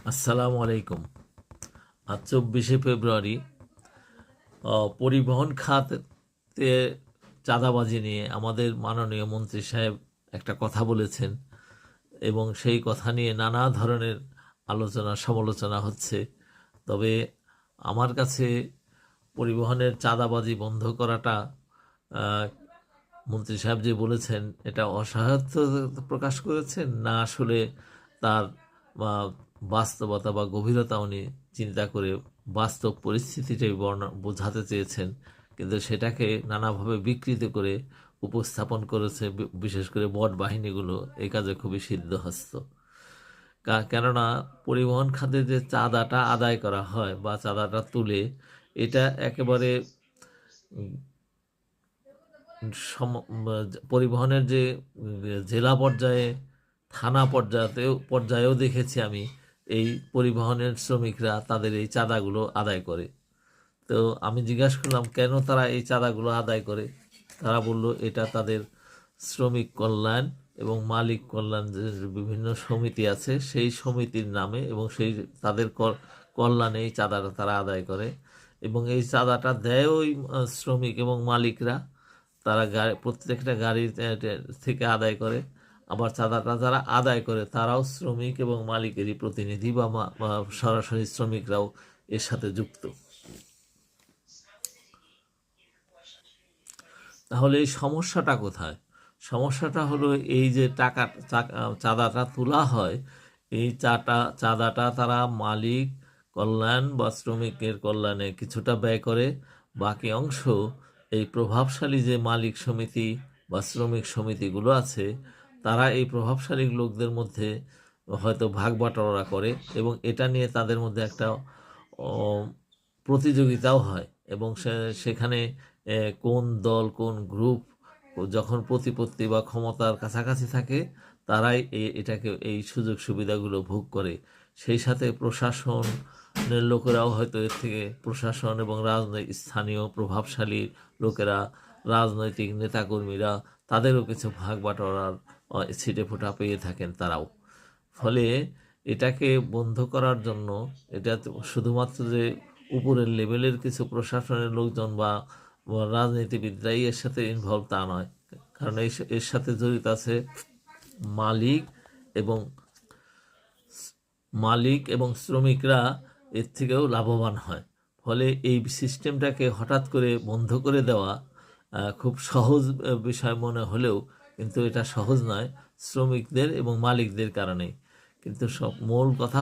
আসসালামু আলাইকুম। আজ 24শে ফেব্রুয়ারি। পরিবহন খাতে চাঁদাবাজি নিয়ে আমাদের মাননীয় মন্ত্রী সাহেব একটা কথা বলেছেন এবং সেই কথা নিয়ে নানা ধরনের আলোচনা সমালোচনা হচ্ছে। তবে আমার কাছে পরিবহনের চাঁদাবাজি বন্ধ করাটা, আহ, মন্ত্রী সাহেব যে বলেছেন, এটা অসহায়ত্ব প্রকাশ করেছেন না আসলে তার আহ, বাস্তবতা বা গভীরতা উনি চিন্তা করে বাস্তব পরিস্থিতিটাই বোঝাতে চেয়েছেন, কিন্তু সেটাকে নানাভাবে বিকৃত করে উপস্থাপন করেছে বিশেষ করে বট বাহিনীগুলো এই কাজে খুবই সিদ্ধহস্ত। কেননা পরিবহন খাতে যে চাঁদাটা আদায় করা হয় বা চাঁদাটা তুলে, এটা একেবারে পরিবহনের যে জেলা পর্যায়ে, থানা পর্যায়েও দেখেছি আমি এই পরিবহনের শ্রমিকরা তাদের এই চাঁদাগুলো আদায় করে। তো আমি জিজ্ঞাসা করলাম কেন তারা এই চাঁদাগুলো আদায় করে। তারা বলল এটা তাদের শ্রমিক কল্যাণ এবং মালিক কল্যাণ যে বিভিন্ন সমিতি আছে সেই সমিতির নামে এবং সেই তাদের কল্যাণে এই চাঁদাটা তারা আদায় করে এবং এই চাঁদাটা দেয় ওই শ্রমিক এবং মালিকরা। তারা প্রত্যেকটা গাড়ি থেকে আদায় করে। আবার চাঁদাটা যারা আদায় করে তারাও শ্রমিক এবং মালিকেরই প্রতিনিধি বা সরাসরি শ্রমিকরাও এর সাথে যুক্ত। তাহলে এই সমস্যাটা কোথায়? সমস্যাটা হলো এই যে চাঁদাটা তোলা হয়, এই চাঁদাটা তারা মালিক কল্যাণ বা শ্রমিকের কল্যাণে কিছুটা ব্যয় করে, বাকি অংশ এই প্রভাবশালী যে মালিক সমিতি বা শ্রমিক সমিতিগুলো আছে তারা এই প্রভাবশালী লোকদের মধ্যে হয়তো ভাগ বাটোয়ারা করে এবং এটা নিয়ে তাদের মধ্যে একটা প্রতিযোগিতাও হয় এবং সেখানে কোন দল কোন গ্রুপ যখন প্রতিপত্তি বা ক্ষমতার কাছাকাছি থাকে তারাই এটাকে এই সুযোগ সুবিধাগুলো ভোগ করে। সেই সাথে প্রশাসনের লোকেরাও হয়তো এর থেকে, প্রশাসন এবং স্থানীয় প্রভাবশালী লোকেরা, রাজনৈতিক নেতাকর্মীরা, তাদেরও কিছু ভাগ বাটোয়ারার ছিটে ফোঁটা পেয়ে থাকেন তারাও। ফলে এটাকে বন্ধ করার জন্য, এটা শুধুমাত্র যে উপরের লেভেলের কিছু প্রশাসনের লোকজন বা রাজনীতিবিদরাই এর সাথে ইনভলভ তা নয়, কারণ এর সাথে জড়িত আছে মালিক এবং শ্রমিকরা এর থেকেও লাভবান হয়। ফলে এই সিস্টেমটাকে হঠাৎ করে বন্ধ করে দেওয়া খুব সহজ বিষয় মনে হলেও কিন্তু এটা সহজ নয় শ্রমিকদের এবং মালিকদের কারণে। কিন্তু সব মূল কথা